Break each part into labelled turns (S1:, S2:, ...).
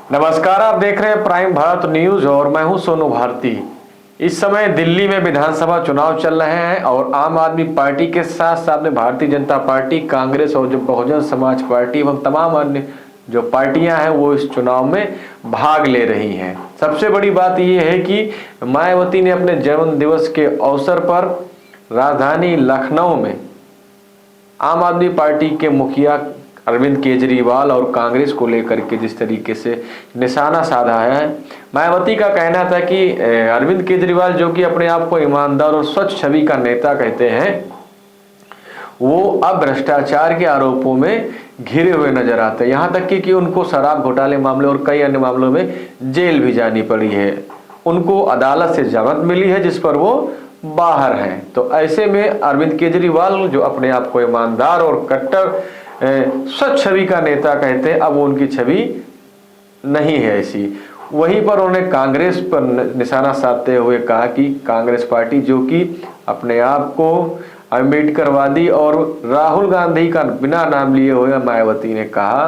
S1: नमस्कार, आप देख रहे हैं प्राइम भारत न्यूज और मैं हूं सोनू भारती। इस समय दिल्ली में विधानसभा चुनाव चल रहे हैं और आम आदमी पार्टी के साथ साथ में भारतीय जनता पार्टी, कांग्रेस और जो बहुजन समाज पार्टी एवं तमाम अन्य जो पार्टियां हैं वो इस चुनाव में भाग ले रही हैं। सबसे बड़ी बात यह है कि मायावती ने अपने जन्म दिवस के अवसर पर राजधानी लखनऊ में आम आदमी पार्टी के मुखिया अरविंद केजरीवाल और कांग्रेस को लेकर के जिस तरीके से निशाना साधा है, मायावती का कहना था कि अरविंद केजरीवाल जो कि अपने आप को ईमानदार और स्वच्छ छवि का नेता कहते हैं, वो अब भ्रष्टाचार के आरोपों में घिरे हुए नजर आते हैं। यहाँ तक कि उनको शराब घोटाले मामले और कई अन्य मामलों में जेल भी जानी पड़ी है। उनको अदालत से जमानत मिली है जिस पर वो बाहर हैं। तो ऐसे में अरविंद केजरीवाल जो अपने आप को ईमानदार और कट्टर स्वच्छ छवि का नेता कहते हैं, अब वो उनकी छवि नहीं है ऐसी। वहीं पर उन्होंने कांग्रेस पर निशाना साधते हुए कहा कि कांग्रेस पार्टी जो कि अपने आप को अम्बेडकरवादी और राहुल गांधी का बिना नाम लिए हुए, मायावती ने कहा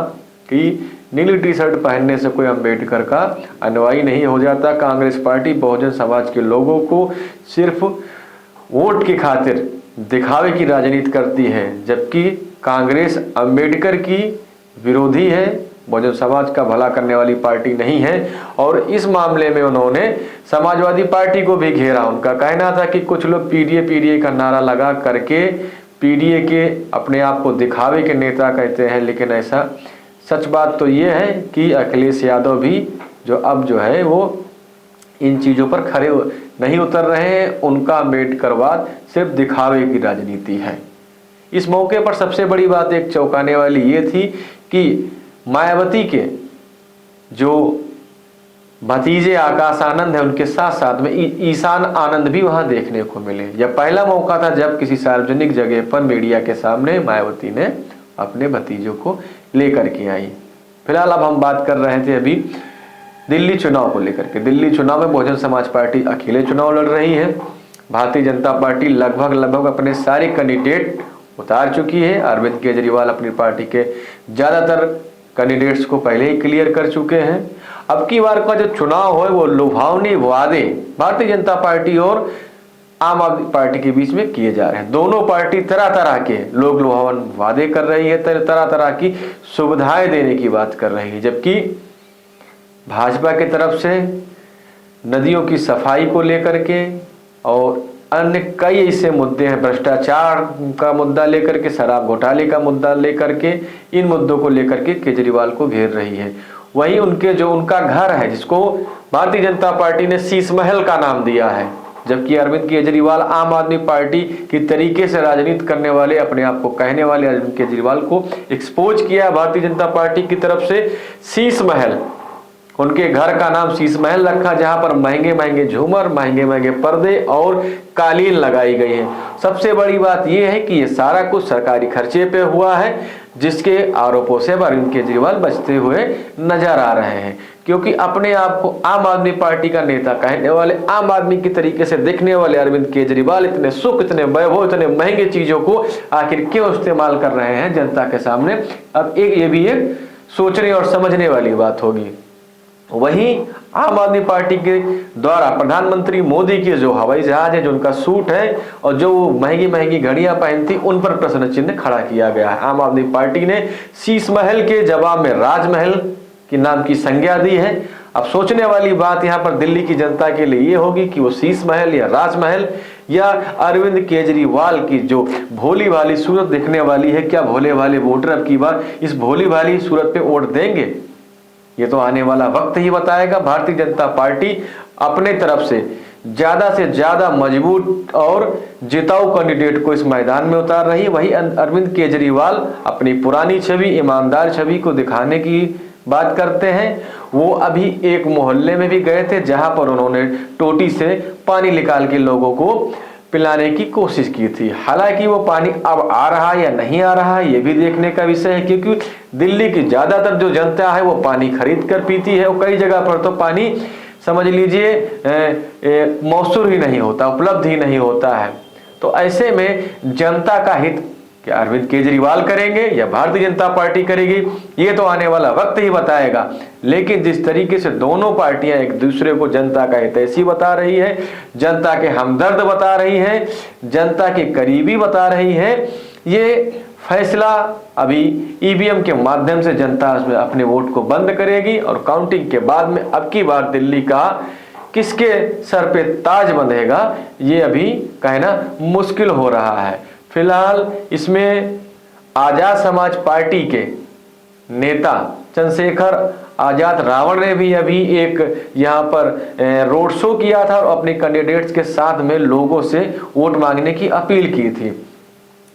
S1: कि नीली टी शर्ट पहनने से कोई अम्बेडकर का अनुयायी नहीं हो जाता। कांग्रेस पार्टी बहुजन समाज के लोगों को सिर्फ वोट की खातिर दिखावे की राजनीति करती है, जबकि कांग्रेस अम्बेडकर की विरोधी है, बहुजन समाज का भला करने वाली पार्टी नहीं है। और इस मामले में उन्होंने समाजवादी पार्टी को भी घेरा। उनका कहना था कि कुछ लोग पीडीए का नारा लगा करके पीडीए के अपने आप को दिखावे के नेता कहते हैं, लेकिन ऐसा सच बात तो ये है कि अखिलेश यादव भी जो है वो इन चीज़ों पर खड़े नहीं उतर रहे हैं। उनका अम्बेडकरवाद सिर्फ दिखावे की राजनीति है। इस मौके पर सबसे बड़ी बात एक चौंकाने वाली ये थी कि मायावती के जो भतीजे आकाश आनंद है, उनके साथ साथ में ईशान आनंद भी वहां देखने को मिले। यह पहला मौका था जब किसी सार्वजनिक जगह पर मीडिया के सामने मायावती ने अपने भतीजों को लेकर के आई। फिलहाल अब हम बात कर रहे थे अभी दिल्ली चुनाव को लेकर के। दिल्ली चुनाव में बहुजन समाज पार्टी अकेले चुनाव लड़ रही है। भारतीय जनता पार्टी लगभग अपने सारे कैंडिडेट उतार चुकी है। अरविंद केजरीवाल अपनी पार्टी के ज्यादातर कैंडिडेट्स को पहले ही क्लियर कर चुके हैं। अब की बार का जो चुनाव है वो लुभावनी वादे भारतीय जनता पार्टी और आम आदमी पार्टी के बीच में किए जा रहे हैं। दोनों पार्टी तरह तरह के लोग लुभावन वादे कर रही है, तरह तरह की सुविधाएं देने की बात कर रही है, जबकि भाजपा की तरफ से नदियों की सफाई को लेकर के और अन्य कई ऐसे मुद्दे हैं, भ्रष्टाचार का मुद्दा लेकर के, शराब घोटाले का मुद्दा लेकर के, इन मुद्दों को लेकर के केजरीवाल को घेर रही है। वहीं उनका घर है जिसको भारतीय जनता पार्टी ने शीश महल का नाम दिया है, जबकि अरविंद केजरीवाल आम आदमी पार्टी की तरीके से राजनीति करने वाले, अपने आप को कहने वाले अरविंद केजरीवाल को एक्सपोज किया भारतीय जनता पार्टी की तरफ से। शीश महल, उनके घर का नाम शीश महल रखा, जहां पर महंगे महंगे झूमर, महंगे महंगे पर्दे और कालीन लगाई गई है। सबसे बड़ी बात यह है कि ये सारा कुछ सरकारी खर्चे पे हुआ है, जिसके आरोपों से अरविंद केजरीवाल बचते हुए नजर आ रहे हैं, क्योंकि अपने आप को आम आदमी पार्टी का नेता कहने वाले, आम आदमी की तरीके से दिखने वाले अरविंद केजरीवाल इतने सुख, इतने वैभव, इतने महंगे चीजों को आखिर क्यों इस्तेमाल कर रहे हैं जनता के सामने। अब ये भी एक सोचने और समझने वाली बात होगी। वहीं आम आदमी पार्टी के द्वारा प्रधानमंत्री मोदी के जो हवाई जहाज है, जो उनका सूट है और जो महंगी महंगी घड़ियां पहनती, उन पर प्रश्न चिन्ह खड़ा किया गया है। आम आदमी पार्टी ने शीश महल के जवाब में राजमहल की नाम की संज्ञा दी है। अब सोचने वाली बात यहाँ पर दिल्ली की जनता के लिए ये होगी कि वो शीश महल या राजमहल या अरविंद केजरीवाल की जो भोली भाली सूरत दिखने वाली है, क्या भोले भाले वोटर अब की बार इस भोली भाली सूरत पे वोट देंगे? ये तो आने वाला वक्त ही बताएगा। भारतीय जनता पार्टी अपने तरफ से ज्यादा मजबूत और जिताऊ कैंडिडेट को इस मैदान में उतार रही है। वही अरविंद केजरीवाल अपनी पुरानी छवि, ईमानदार छवि को दिखाने की बात करते हैं। वो अभी एक मोहल्ले में भी गए थे जहां पर उन्होंने टोटी से पानी निकाल के लोगों को पिलाने की कोशिश की थी। हालांकि वो पानी अब आ रहा है या नहीं आ रहा है, ये भी देखने का विषय है, क्योंकि दिल्ली की ज्यादातर जो जनता है वो पानी खरीद कर पीती है और कई जगह पर तो पानी समझ लीजिए मौसूर ही नहीं होता, उपलब्ध ही नहीं होता है। तो ऐसे में जनता का हित कि अरविंद केजरीवाल करेंगे या भारतीय जनता पार्टी करेगी, ये तो आने वाला वक्त ही बताएगा। लेकिन जिस तरीके से दोनों पार्टियां एक दूसरे को जनता का हितैषी बता रही है, जनता के हमदर्द बता रही है, जनता के करीबी बता रही है, ये फैसला अभी ईवीएम के माध्यम से जनता उसमें अपने वोट को बंद करेगी और काउंटिंग के बाद में अब की बार दिल्ली का किसके सर पे ताज बंधेगा, ये अभी कहना मुश्किल हो रहा है। फिलहाल इसमें आजाद समाज पार्टी के नेता चंद्रशेखर आजाद रावण ने भी अभी एक यहाँ पर रोड शो किया था और अपने कैंडिडेट्स के साथ में लोगों से वोट मांगने की अपील की थी।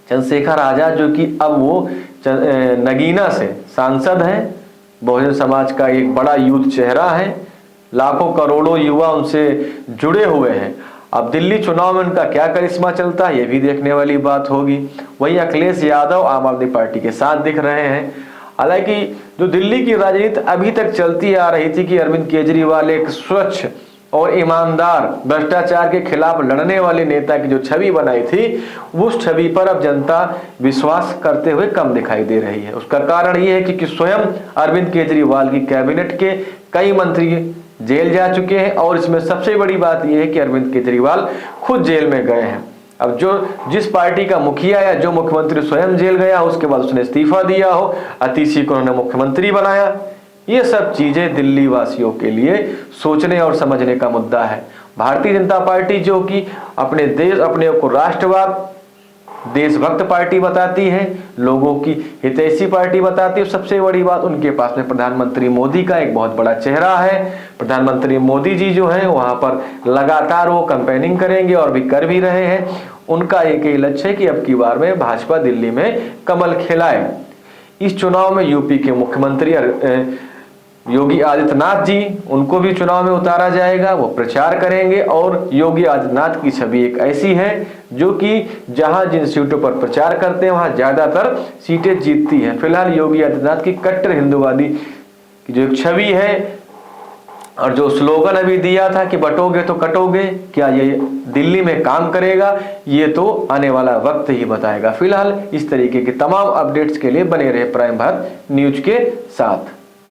S1: चंद्रशेखर आजाद जो कि अब वो नगीना से सांसद हैं, बहुजन समाज का एक बड़ा यूथ चेहरा है, लाखों करोड़ों युवा उनसे जुड़े हुए हैं। अब दिल्ली चुनाव में उनका क्या करिश्मा चलता है, ये भी देखने वाली बात होगी। वहीं अखिलेश यादव आम आदमी पार्टी के साथ दिख रहे हैं। हालांकि जो दिल्ली की राजनीति अभी तक चलती आ रही थी कि अरविंद केजरीवाल एक स्वच्छ और ईमानदार भ्रष्टाचार के खिलाफ लड़ने वाले नेता की जो छवि बनाई थी, उस छवि पर अब जनता विश्वास करते हुए कम दिखाई दे रही है। उसका कारण ये है कि स्वयं अरविंद केजरीवाल की कैबिनेट के कई मंत्री जेल जा चुके हैं और इसमें सबसे बड़ी बात यह है कि अरविंद केजरीवाल खुद जेल में गए हैं। अब जिस पार्टी का मुखिया या जो मुख्यमंत्री स्वयं जेल गया, उसके बाद उसने इस्तीफा दिया हो, अतीशी को उन्होंने मुख्यमंत्री बनाया, ये सब चीजें दिल्ली वासियों के लिए सोचने और समझने का मुद्दा है। भारतीय जनता पार्टी जो कि अपने को राष्ट्रवाद देशभक्त पार्टी बताती है, लोगों की हितैषी पार्टी बताती है। सबसे बड़ी बात, उनके पास में प्रधानमंत्री मोदी का एक बहुत बड़ा चेहरा है। प्रधानमंत्री मोदी जी जो हैं वहां पर लगातार वो कैंपेनिंग करेंगे और भी कर भी रहे हैं। उनका एक ही लक्ष्य है कि अब की बार में भाजपा दिल्ली में कमल खिलाए। इस चुनाव में यूपी के मुख्यमंत्री योगी आदित्यनाथ जी, उनको भी चुनाव में उतारा जाएगा, वो प्रचार करेंगे। और योगी आदित्यनाथ की छवि एक ऐसी है जो कि जहां जिन सीटों पर प्रचार करते हैं वहां ज्यादातर सीटें जीतती हैं। फिलहाल योगी आदित्यनाथ की कट्टर हिंदूवादी की जो एक छवि है और जो स्लोगन अभी दिया था कि बटोगे तो कटोगे, क्या ये दिल्ली में काम करेगा, ये तो आने वाला वक्त ही बताएगा। फिलहाल इस तरीके के तमाम अपडेट्स के लिए बने रहे प्राइम भारत न्यूज के साथ।